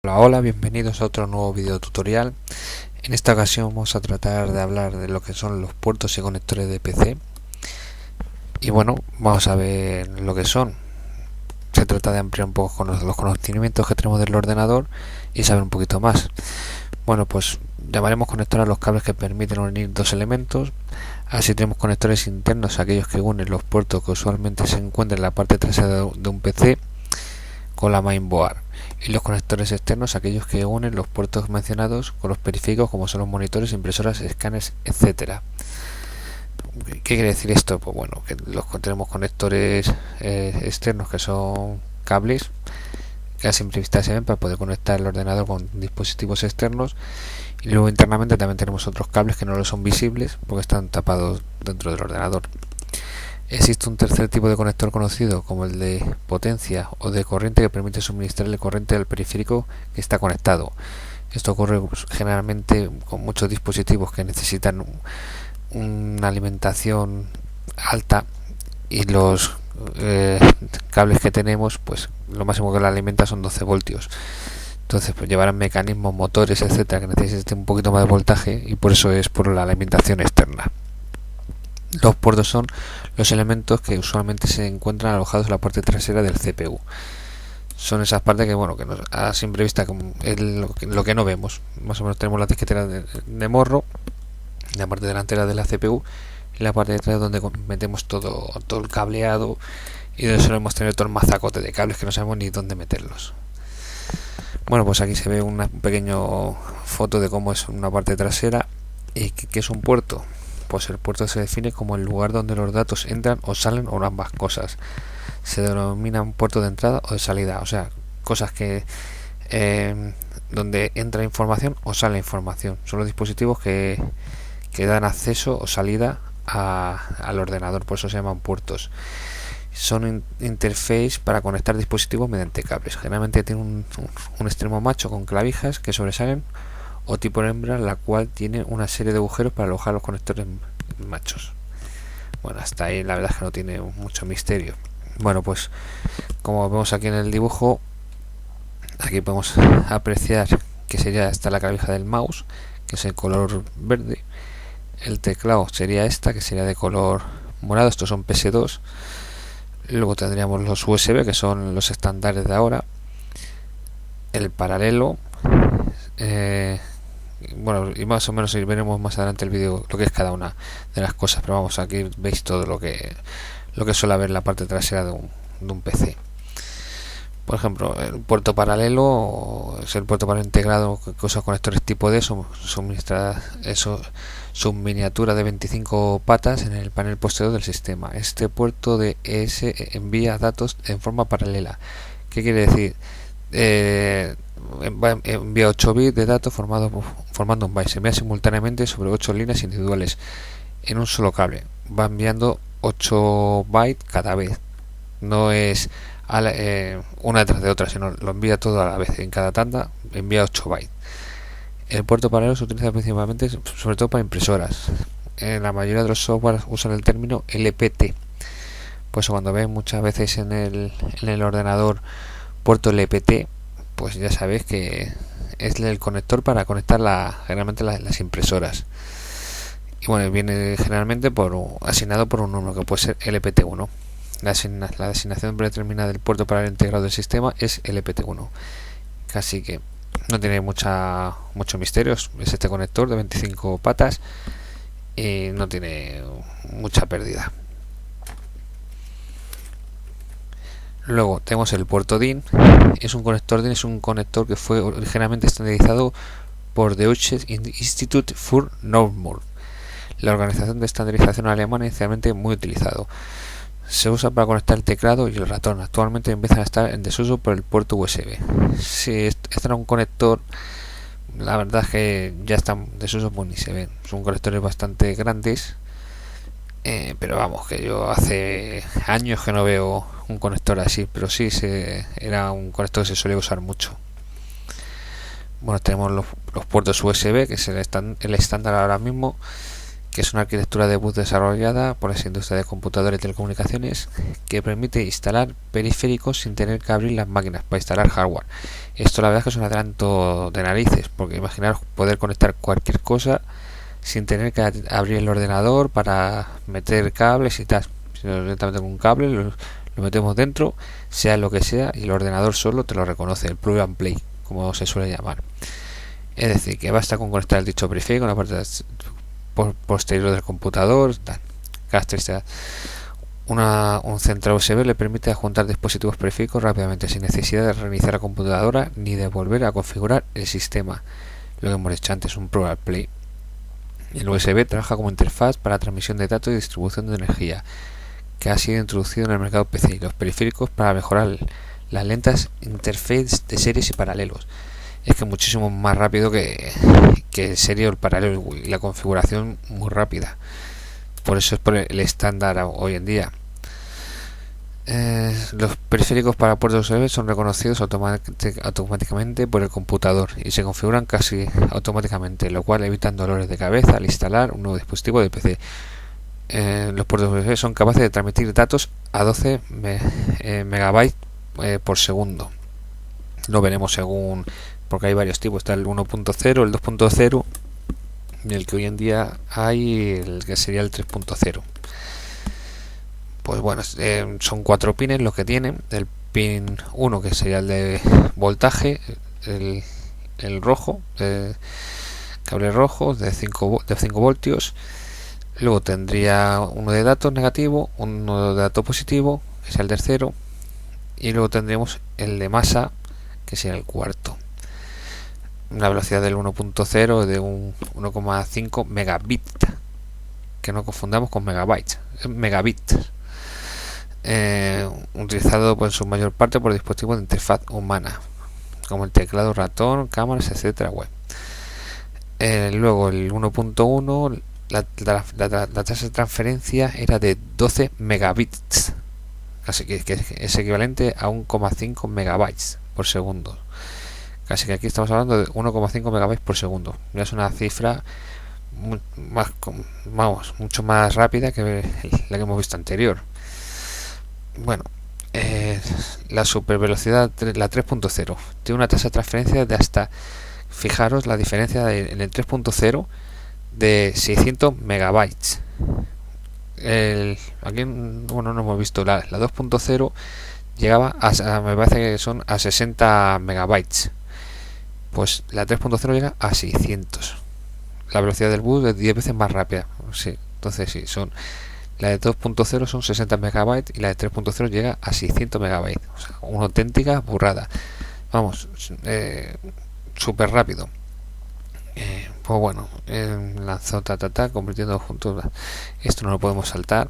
Hola, bienvenidos a otro nuevo video tutorial. En esta ocasión vamos a tratar de hablar de lo que son los puertos y conectores de PC. Y bueno, vamos a ver lo que son. Se trata de ampliar un poco los conocimientos que tenemos del ordenador y saber un poquito más. Bueno, pues llamaremos conector a los cables que permiten unir dos elementos. Así tenemos conectores internos, aquellos que unen los puertos que usualmente se encuentran en la parte trasera de un PC con la mainboard, y los conectores externos, aquellos que unen los puertos mencionados con los periféricos como son los monitores, impresoras, escáneres, etcétera. ¿Qué quiere decir esto? Pues bueno, que tenemos conectores externos que son cables que a simple vista se ven para poder conectar el ordenador con dispositivos externos, y luego internamente también tenemos otros cables que no lo son visibles porque están tapados dentro del ordenador. Existe un tercer tipo de conector conocido como el de potencia o de corriente, que permite suministrarle corriente al periférico que está conectado. Esto ocurre generalmente con muchos dispositivos que necesitan una alimentación alta, y los cables que tenemos, pues lo máximo que la alimenta son 12 voltios. Entonces pues llevarán mecanismos, motores, etcétera, que necesiten un poquito más de voltaje, y por eso es por la alimentación externa. Los puertos son los elementos que usualmente se encuentran alojados en la parte trasera del CPU. Son esas partes que, bueno, que a simple vista es lo que no vemos. Más o menos tenemos la disquetera de morro, la parte delantera de la CPU, y la parte de atrás donde metemos todo el cableado, y donde solemos tener todo el mazacote de cables que no sabemos ni dónde meterlos. Bueno, pues aquí se ve una pequeña foto de cómo es una parte trasera. ¿Y qué es un puerto? Pues el puerto se define como el lugar donde los datos entran o salen, o ambas cosas. Se denomina un puerto de entrada o de salida, o sea, cosas que donde entra información o sale información. Son los dispositivos que dan acceso o salida al ordenador, por eso se llaman puertos. Son interface para conectar dispositivos mediante cables. Generalmente tiene un extremo macho con clavijas que sobresalen, o tipo hembra, la cual tiene una serie de agujeros para alojar los conectores machos. Bueno, hasta ahí la verdad es que no tiene mucho misterio. Bueno, pues como vemos aquí en el dibujo, aquí podemos apreciar que sería esta la clavija del mouse, que es el color verde. El teclado sería esta, que sería de color morado. Estos son PS2. Luego tendríamos los USB, que son los estándares de ahora. El paralelo, bueno, y más o menos veremos más adelante el vídeo lo que es cada una de las cosas, pero vamos, aquí veis todo lo que suele haber en la parte trasera de un PC. Por ejemplo, el puerto paralelo es el puerto paralelo integrado que usa conectores tipo D, suministra su miniatura de 25 patas en el panel posterior del sistema. Este puerto de ES envía datos en forma paralela. ¿Qué quiere decir? Envía 8 bits de datos formando un byte. Se envía simultáneamente sobre 8 líneas individuales en un solo cable. Va enviando 8 bytes cada vez. No es una detrás de otra, sino lo envía todo a la vez. En cada tanda envía 8 bytes. El puerto paralelo se utiliza principalmente, sobre todo para impresoras. En la mayoría de los softwares usan el término LPT. Pues cuando ven muchas veces en el ordenador puerto LPT, pues ya sabéis que es el conector para conectar generalmente las impresoras. Y bueno, viene generalmente asignado por un número, que puede ser LPT1. La designación predeterminada del puerto paralelo integrado del sistema es LPT1. Así que no tiene mucho misterio. Es este conector de 25 patas y no tiene mucha pérdida. Luego tenemos el puerto DIN. Es un conector DIN, es un conector que fue originalmente estandarizado por Deutsche Institut für Normung, la organización de estandarización alemana, inicialmente muy utilizado. Se usa para conectar el teclado y el ratón. Actualmente empiezan a estar en desuso por el puerto USB. Si este era un conector, la verdad es que ya están en desuso, pues ni se ven. Son conectores bastante grandes, pero vamos, que yo hace años que no veo un conector así, pero sí era un conector que se solía usar mucho. Bueno, tenemos los puertos USB, que es el estándar ahora mismo, que es una arquitectura de boot desarrollada por esa industria de computadores y telecomunicaciones que permite instalar periféricos sin tener que abrir las máquinas para instalar hardware. Esto la verdad es que es un adelanto de narices, porque imaginaros poder conectar cualquier cosa sin tener que abrir el ordenador para meter cables y tal. Si directamente con un cable lo metemos dentro, sea lo que sea, y el ordenador solo te lo reconoce, el plug and play, como se suele llamar. Es decir, que basta con conectar el dicho periférico en la parte posterior del computador. Características: un central USB le permite adjuntar dispositivos periféricos rápidamente sin necesidad de reiniciar la computadora ni de volver a configurar el sistema. Lo que hemos dicho antes, un plug and play. El USB trabaja como interfaz para transmisión de datos y distribución de energía, que ha sido introducido en el mercado PC, y los periféricos para mejorar las lentas interfaces de series y paralelos. Es que muchísimo más rápido que serie o el paralelo, y la configuración muy rápida. Por eso es por el estándar hoy en día. Los periféricos para puertos USB son reconocidos automáticamente por el computador y se configuran casi automáticamente, lo cual evitan dolores de cabeza al instalar un nuevo dispositivo de PC. Los puertos USB son capaces de transmitir datos a 12 megabytes por segundo. Lo veremos según, porque hay varios tipos. Está el 1.0, el 2.0 y el que hoy en día hay, el que sería el 3.0. Pues bueno, son 4 pines los que tienen. El pin 1, que sería el de voltaje, el rojo, cable rojo de 5 voltios. Luego tendría uno de datos negativo, uno de datos positivo, que es el tercero, y luego tendríamos el de masa, que sería el cuarto. Una velocidad del 1.0 de un 1,5 megabit, que no confundamos con megabytes, megabit, utilizado en su mayor parte por dispositivos de interfaz humana, como el teclado, ratón, cámaras, etcétera, web. Luego el 1.1, la tasa de transferencia era de 12 megabits, así que es equivalente a 1,5 megabytes por segundo. Casi que aquí estamos hablando de 1,5 megabytes por segundo. Ya es una cifra mucho más rápida que la que hemos visto anterior. Bueno, la supervelocidad, la 3.0, tiene una tasa de transferencia de hasta, fijaros la diferencia en el 3.0, de 600 megabytes. Aquí bueno, no hemos visto la 2.0, llegaba me parece que son a 60 megabytes. Pues la 3.0 llega a 600. La velocidad del boot es 10 veces más rápida. Sí, entonces sí, la de 2.0 son 60 megabytes y la de 3.0 llega a 600 megabytes. O sea, una auténtica burrada. Vamos, súper rápido. Pues bueno, lanzó convirtiendo juntos. Esto no lo podemos saltar.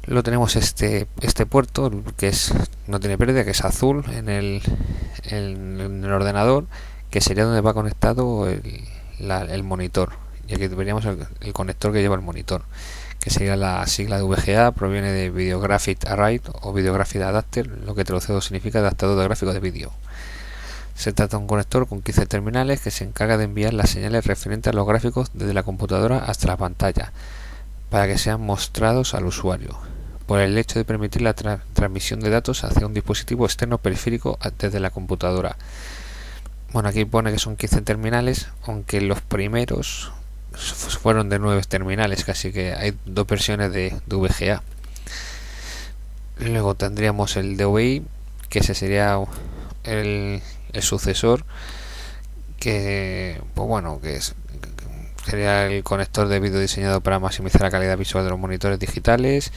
Lo tenemos este puerto, que no tiene pérdida, que es azul en el ordenador, que sería donde va conectado el monitor. Y aquí veríamos el conector que lleva el monitor, que sería la sigla de VGA, proviene de Video Graphic Array o Video Graphic Adapter, lo que traducido significa adaptador de gráfico de vídeo. Se trata de un conector con 15 terminales que se encarga de enviar las señales referentes a los gráficos desde la computadora hasta la pantalla, para que sean mostrados al usuario, por el hecho de permitir la transmisión de datos hacia un dispositivo externo periférico desde la computadora. Bueno, aquí pone que son 15 terminales, aunque los primeros fueron de 9 terminales, casi que hay 2 versiones de VGA. Luego tendríamos el DVI, que ese sería el sucesor, que pues bueno, sería el conector de vídeo diseñado para maximizar la calidad visual de los monitores digitales,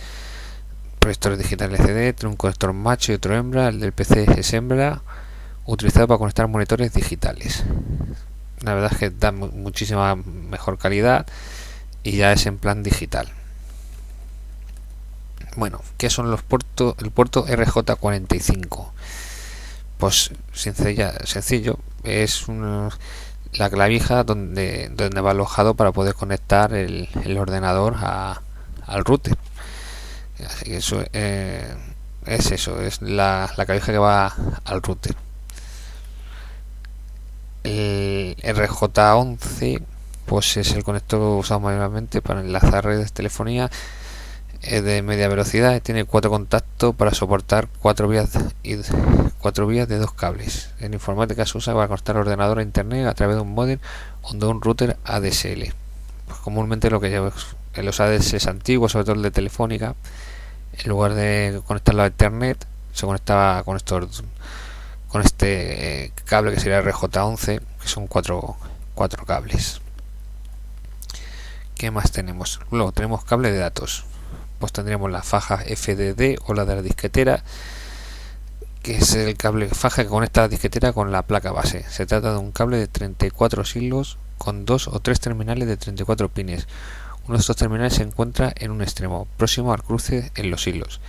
proyectores digitales LCD. Tiene un conector macho y otro hembra. El del PC es hembra, utilizado para conectar monitores digitales. La verdad es que da muchísima mejor calidad y ya es en plan digital. Bueno, ¿qué son los puertos? El puerto RJ45, pues sencillo, es la clavija donde va alojado para poder conectar el ordenador al router. Así que eso es la clavija que va al router. El RJ11 pues es el conector usado mayormente para enlazar redes de telefonía de media velocidad. Tiene 4 contactos para soportar 4 vías de 2 cables. En informática se usa para conectar ordenador a internet a través de un módem o de un router ADSL. Pues comúnmente lo que lleva en los ADSL antiguos, sobre todo el de Telefónica, en lugar de conectarlo a internet, se conectaba con este cable que sería RJ11, que son 4 cables. ¿Qué más tenemos? Luego tenemos cable de datos. Pues tendríamos la faja FDD o la de la disquetera, que es el cable faja que conecta la disquetera con la placa base. Se trata de un cable de 34 hilos con 2 o 3 terminales de 34 pines. Uno de estos terminales se encuentra en un extremo, próximo al cruce en los hilos.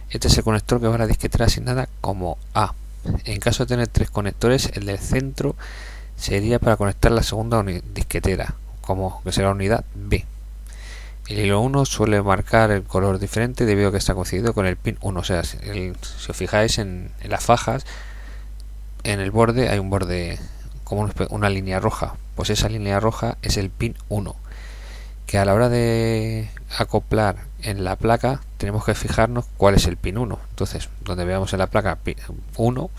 Este es el conector que va a la disquetera asignada como A. En caso de tener 3 conectores, el del centro sería para conectar la segunda disquetera, como que será unidad B. El hilo 1 suele marcar el color diferente debido a que está coincidido con el pin 1. O sea, si os fijáis en las fajas, en el borde hay un borde como una línea roja. Pues esa línea roja es el pin 1, que a la hora de acoplar en la placa tenemos que fijarnos cuál es el pin 1. Entonces, donde veamos en la placa pin 1,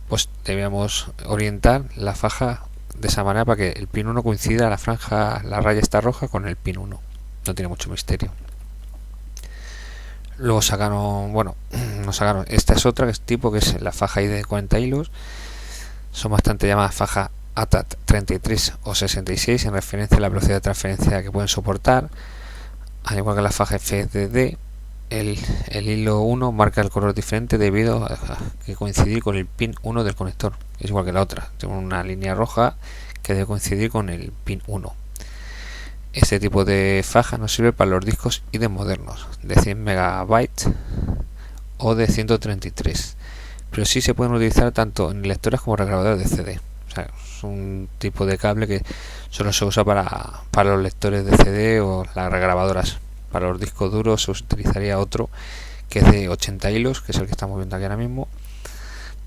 pues debemos orientar la faja de esa manera para que el pin 1 coincida la franja, la raya está roja con el pin 1. No tiene mucho misterio. Luego nos sacaron, esta es otra que es tipo, que es la faja ID de 40 hilos. Son bastante llamadas faja ATA 33 o 66 en referencia a la velocidad de transferencia que pueden soportar. Al igual que la faja FDD, el hilo 1 marca el color diferente debido a que coincidir con el pin 1 del conector. Es igual que la otra, tiene una línea roja que debe coincidir con el pin 1. Este tipo de faja nos sirve para los discos ID modernos de 100 megabytes o de 133, pero sí se pueden utilizar tanto en lectoras como regrabadoras de CD. O sea, es un tipo de cable que solo se usa para los lectores de CD o las regrabadoras. Para los discos duros se utilizaría otro que es de 80 hilos, que es el que estamos viendo aquí ahora mismo,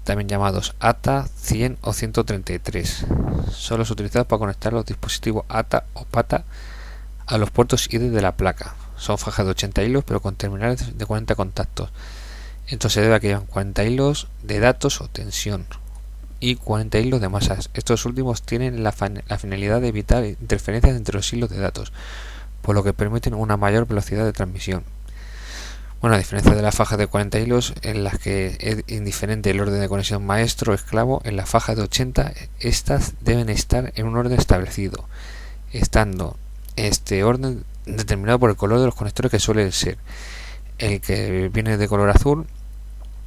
también llamados ATA 100 o 133. Solo es utilizado para conectar los dispositivos ATA o PATA a los puertos ID de la placa. Son fajas de 80 hilos pero con terminales de 40 contactos. Esto se debe a que llevan 40 hilos de datos o tensión y 40 hilos de masas. Estos últimos tienen la finalidad de evitar interferencias entre los hilos de datos, por lo que permiten una mayor velocidad de transmisión. Bueno, a diferencia de la faja de 40 hilos, en las que es indiferente el orden de conexión maestro o esclavo, en la faja de 80 estas deben estar en un orden establecido, estando este orden determinado por el color de los conectores, que suele ser el que viene de color azul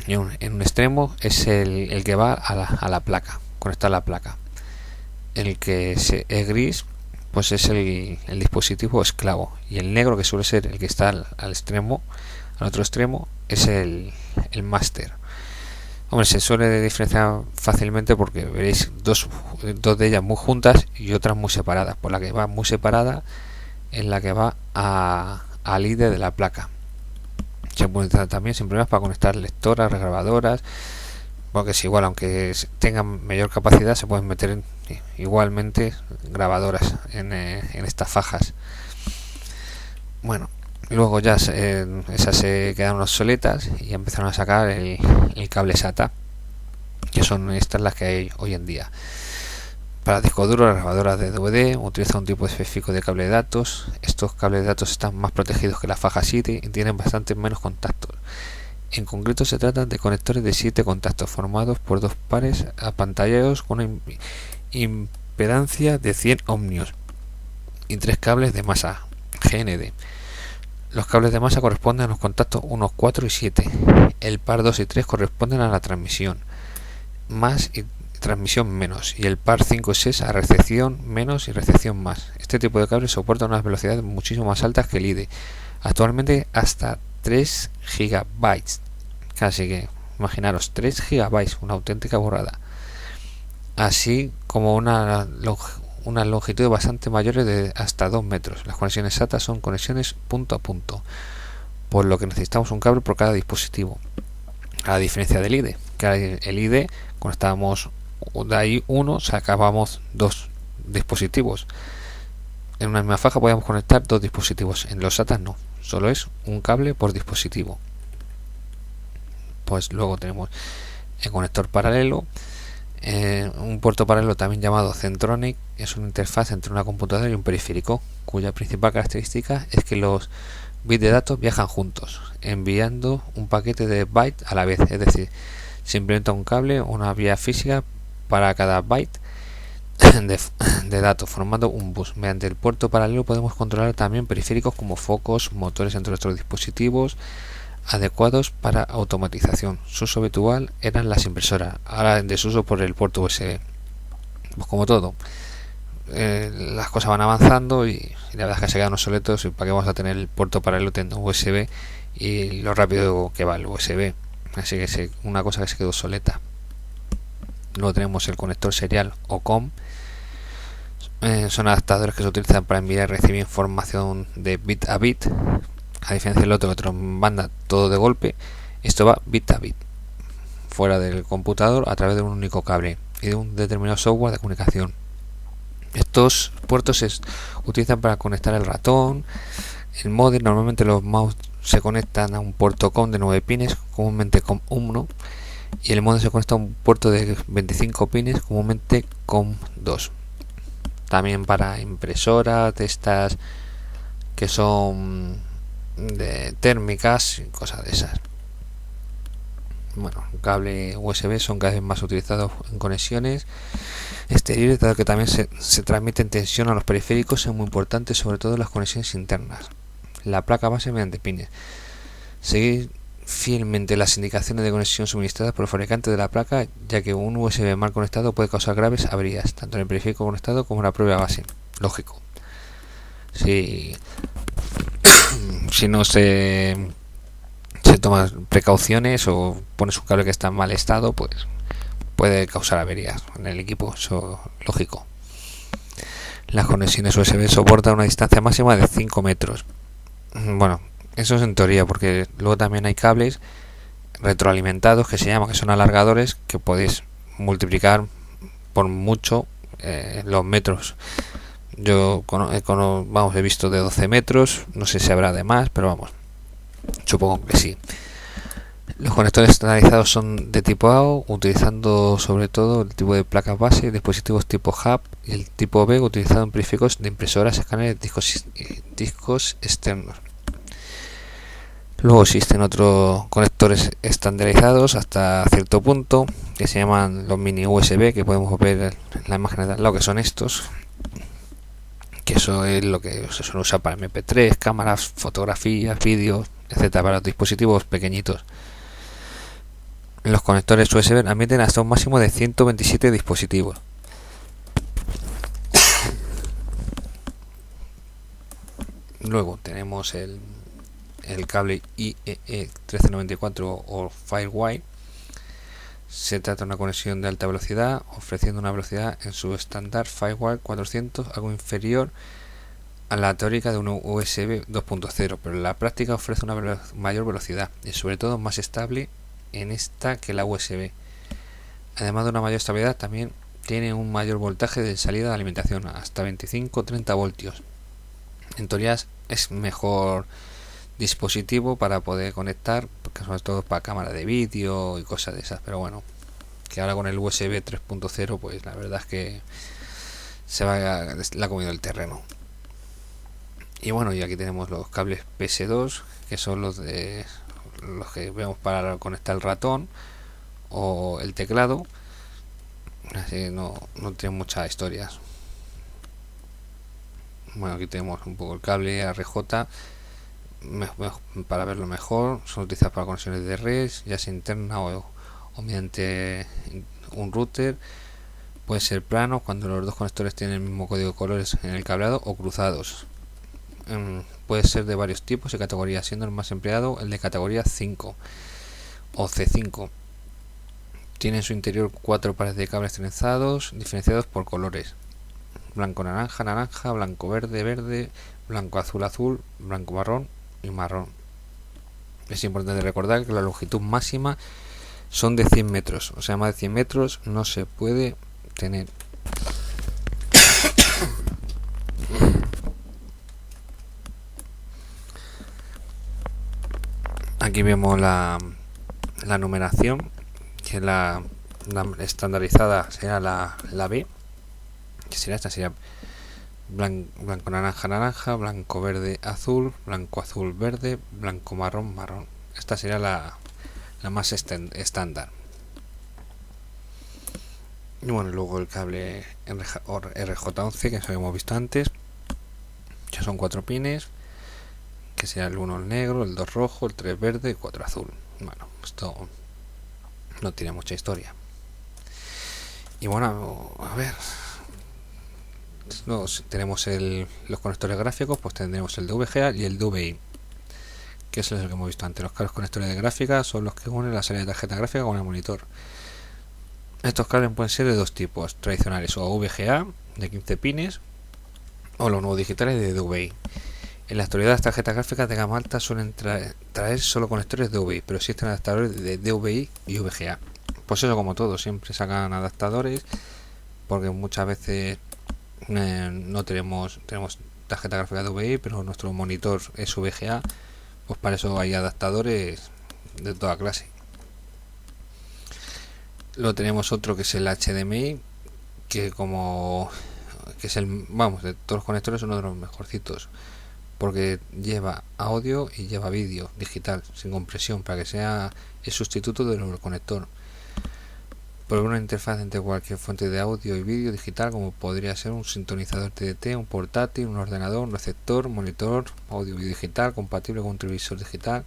y en un extremo es el que va a la placa, conectar la placa. El que es gris pues es el dispositivo esclavo, y el negro, que suele ser el que está al otro extremo, es el máster. Hombre, se suele diferenciar fácilmente porque veréis dos de ellas muy juntas y otras muy separadas. Por la que va muy separada es la que va al ID de la placa. Se puede utilizar también sin problemas para conectar lectoras, regrabadoras, porque es igual, aunque tengan mayor capacidad, se pueden meter igualmente grabadoras en estas fajas. Bueno, luego ya esas se quedaron obsoletas y empezaron a sacar el cable SATA, que son estas las que hay hoy en día. Para disco duro, las grabadoras de DVD utilizan un tipo específico de cable de datos. Estos cables de datos están más protegidos que la faja 7 y tienen bastante menos contactos. En concreto se trata de conectores de 7 contactos formados por 2 pares apantallados con una impedancia de 100 ohmios y 3 cables de masa GND. Los cables de masa corresponden a los contactos 1, 4 y 7. El par 2 y 3 corresponden a la transmisión más y transmisión menos, y el par 5 y 6 a recepción menos y recepción más. Este tipo de cable soporta unas velocidades muchísimo más altas que el ID, actualmente hasta 3 gigabytes. Así que imaginaros, 3 gigabytes, una auténtica burrada. Así como unas longitudes bastante mayores de hasta 2 metros. Las conexiones SATA son conexiones punto a punto, por lo que necesitamos un cable por cada dispositivo, a la diferencia del ID, que el ID conectábamos de ahí uno, sacábamos 2 dispositivos. en una misma faja podemos conectar dos dispositivos. En los SATA no, solo es un cable por dispositivo. Pues luego tenemos el conector paralelo. Un puerto paralelo, también llamado Centronic, es una interfaz entre una computadora y un periférico, cuya principal característica es que los bits de datos viajan juntos, enviando un paquete de bytes a la vez. Es decir, se implementa un cable o una vía física para cada byte de datos, formando un bus. Mediante el puerto paralelo podemos controlar también periféricos como focos, motores entre nuestros dispositivos, adecuados para automatización. Su uso habitual eran las impresoras, ahora en desuso por el puerto USB. Pues como todo, las cosas van avanzando y la verdad es que se quedan obsoletos. ¿Y para qué vamos a tener el puerto paralelo teniendo USB y lo rápido que va el USB? Así que es una cosa que se quedó obsoleta. Luego tenemos el conector serial o COM. Son adaptadores que se utilizan para enviar y recibir información de bit a bit. A diferencia del otro que te lo manda todo de golpe, esto va bit a bit, fuera del computador, a través de un único cable y de un determinado software de comunicación. Estos puertos se utilizan para conectar el ratón, el modem. Normalmente los mouse se conectan a un puerto COM de 9 pines, comúnmente COM 1, y el modem se conecta a un puerto de 25 pines, comúnmente COM 2. También para impresoras de estas que son de térmicas y cosas de esas. Bueno, cable USB son cada vez más utilizados en conexiones exteriores, dado que también se transmite tensión a los periféricos. Es muy importante, sobre todo en las conexiones internas. La placa base mediante pines. Seguir fielmente las indicaciones de conexión suministradas por el fabricante de la placa, ya que un USB mal conectado puede causar graves averías, tanto en el periférico conectado como en la propia base. Lógico. Si no se toman precauciones o pones un cable que está en mal estado, pues puede causar averías en el equipo, eso lógico. Las conexiones USB soportan una distancia máxima de 5 metros. Bueno, eso es en teoría, porque luego también hay cables retroalimentados que se llaman, que son alargadores, que podéis multiplicar por mucho los metros. Yo he visto de 12 metros, no sé si habrá de más, pero vamos, supongo que sí. Los conectores estandarizados son de tipo A, utilizando sobre todo el tipo de placas base, dispositivos tipo hub, y el tipo B utilizado en periféricos de impresoras, escáneres, discos externos. Luego existen otros conectores estandarizados hasta cierto punto, que se llaman los mini USB, que podemos ver en la imagen de al lado, que son estos, que eso es lo que se suele usar para MP3, cámaras, fotografías, vídeos, etcétera, para los dispositivos pequeñitos. Los conectores USB admiten hasta un máximo de 127 dispositivos. Luego tenemos el cable IEE 1394 o Firewire. Se trata de una conexión de alta velocidad, ofreciendo una velocidad en su estándar Firewire 400 algo inferior a la teórica de un USB 2.0, pero en la práctica ofrece una mayor velocidad y sobre todo más estable en esta que la USB. Además de una mayor estabilidad, también tiene un mayor voltaje de salida de alimentación, hasta 25-30 voltios. En teoría es mejor dispositivo para poder conectar, porque sobre todo para cámara de vídeo y cosas de esas, pero bueno, que ahora con el USB 3.0 pues la verdad es que le ha comido el terreno. Y bueno, y aquí tenemos los cables PS2, que son los que vemos para conectar el ratón o el teclado. Así no tiene muchas historias. Bueno, aquí tenemos un poco el cable RJ para verlo mejor. Son utilizados para conexiones de red, ya sea interna o mediante un router. Puede ser plano cuando los dos conectores tienen el mismo código de colores en el cableado, o cruzados. Puede ser de varios tipos y categorías, siendo el más empleado el de categoría 5 o C5. Tiene en su interior 4 pares de cables trenzados diferenciados por colores: blanco naranja, naranja, blanco verde, verde, blanco azul, azul, blanco marrón y marrón. Es importante recordar que la longitud máxima son de 100 metros, o sea, más de 100 metros no se puede tener. Aquí vemos la numeración, que es la estandarizada será la B, que será esta, sería blanco naranja naranja, blanco verde azul, blanco azul verde, blanco marrón marrón. Esta sería la más estándar. Y bueno, luego el cable RJ11 que habíamos visto antes, que son 4 pines, que sería el 1 el negro, el 2 rojo, el 3 verde y 4 azul. Bueno, esto no tiene mucha historia. Y bueno, a ver, tenemos los conectores gráficos, pues tendremos el de VGA y el de VI, que es lo que hemos visto antes. Los cables conectores de gráfica son los que unen la salida de tarjeta gráfica con el monitor. Estos cables pueden ser de dos tipos tradicionales, o VGA de 15 pines o los nuevos digitales de DVI. En la actualidad las tarjetas gráficas de gama alta suelen traer solo conectores DVI, pero existen adaptadores de DVI y VGA. Pues eso, como todo, siempre sacan adaptadores porque muchas veces no tenemos tarjeta gráfica DVI, pero nuestro monitor es VGA, pues para eso hay adaptadores de toda clase. Luego tenemos otro que es el HDMI, que es el, vamos, de todos los conectores uno de los mejorcitos, porque lleva audio y lleva vídeo digital sin compresión, para que sea el sustituto del conector. Por una interfaz entre cualquier fuente de audio y vídeo digital, como podría ser un sintonizador TDT, un portátil, un ordenador, un receptor, monitor, audio y digital compatible con un televisor digital.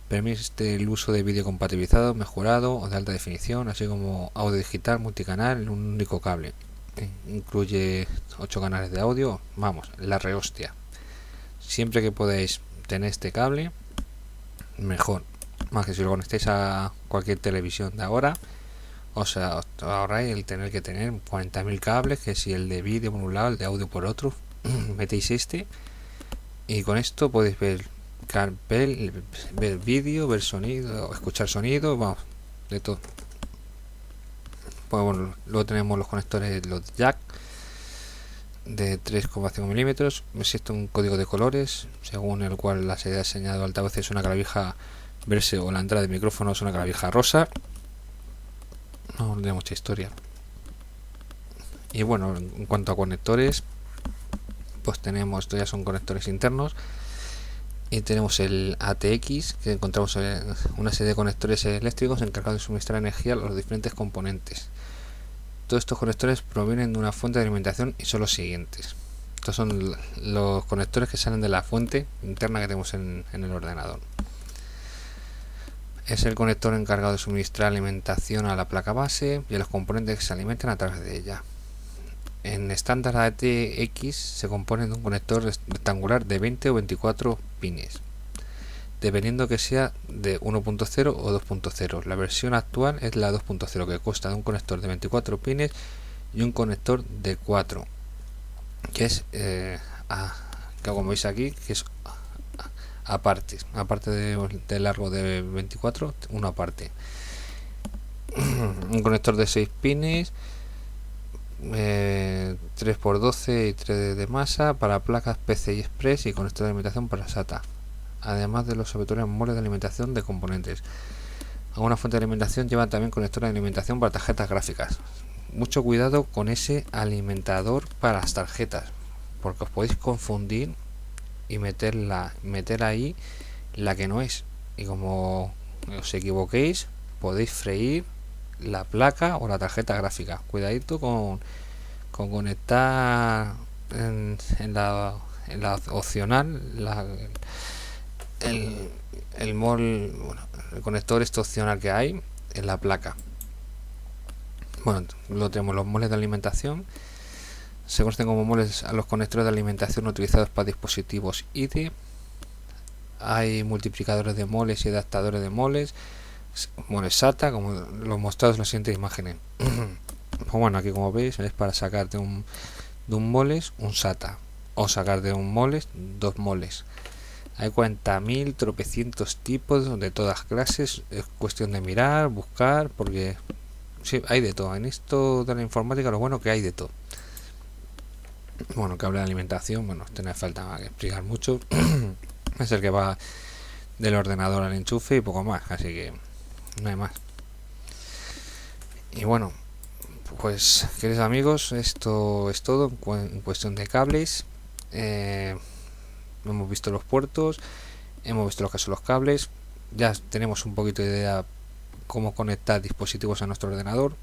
Permite el uso de vídeo compatibilizado, mejorado o de alta definición, así como audio digital multicanal en un único cable. Incluye 8 canales de audio, vamos, la rehostia. Siempre que podáis tener este cable, mejor. Más que si lo conectéis a cualquier televisión de ahora, os ahorráis el tener que tener 40.000 cables, que si el de vídeo por un lado, el de audio por otro, metéis este y con esto podéis ver vídeo, ver sonido, escuchar sonido, vamos, de todo. Pues bueno, luego tenemos los conectores, los jack de 3,5 milímetros. Existe un código de colores según el cual la salida de señal de altavoces es una clavija verde o la entrada de micrófono es una clavija rosa. No tiene mucha historia. Y bueno, en cuanto a conectores, pues tenemos, estos ya son conectores internos, y tenemos el ATX, que encontramos una serie de conectores eléctricos encargados de suministrar energía a los diferentes componentes. Todos estos conectores provienen de una fuente de alimentación y son los siguientes. Estos son los conectores que salen de la fuente interna que tenemos en el ordenador. Es el conector encargado de suministrar alimentación a la placa base y a los componentes que se alimentan a través de ella. En estándar ATX se compone de un conector rectangular de 20 o 24 pines, dependiendo que sea de 1.0 o 2.0. La versión actual es la 2.0, que consta de un conector de 24 pines y un conector de 4, que es que como veis aquí, que es aparte del largo de 24, uno aparte. Un conector de 6 pines, 3x12 y 3 de masa para placas PCI Express y conector de alimentación para SATA, además de los habituales moles de alimentación de componentes. Alguna fuente de alimentación lleva también conector de alimentación para tarjetas gráficas. Mucho cuidado con ese alimentador para las tarjetas, porque os podéis confundir y meter ahí la que no es, y como os equivoquéis podéis freír la placa o la tarjeta gráfica. Cuidadito con conectar en la opcional el conector opcional que hay en la placa. Bueno, luego tenemos los moles de alimentación. Se conocen como moles a los conectores de alimentación utilizados para dispositivos IDE. Hay multiplicadores de moles y adaptadores de moles SATA, como lo mostrados en las siguientes imágenes. Pues bueno, aquí como veis es para sacar de un moles un SATA, o sacar de un moles 2 moles. Hay 40.000 tropecientos tipos de todas clases. Es cuestión de mirar, buscar, porque sí, hay de todo. En esto de la informática lo bueno que hay de todo. Bueno, que habla de alimentación, bueno, no hace falta explicar mucho. Es el que va del ordenador al enchufe y poco más, así que no hay más. Y bueno, pues queridos amigos, esto es todo en cuestión de cables. Hemos visto los puertos, hemos visto lo que son los cables, ya tenemos un poquito de idea cómo conectar dispositivos a nuestro ordenador.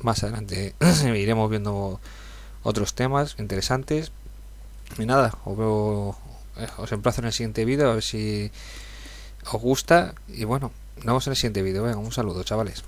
Más adelante iremos viendo otros temas interesantes. Y nada, os emplazo en el siguiente vídeo a ver si os gusta. Y bueno, nos vemos en el siguiente vídeo. Venga, un saludo, chavales.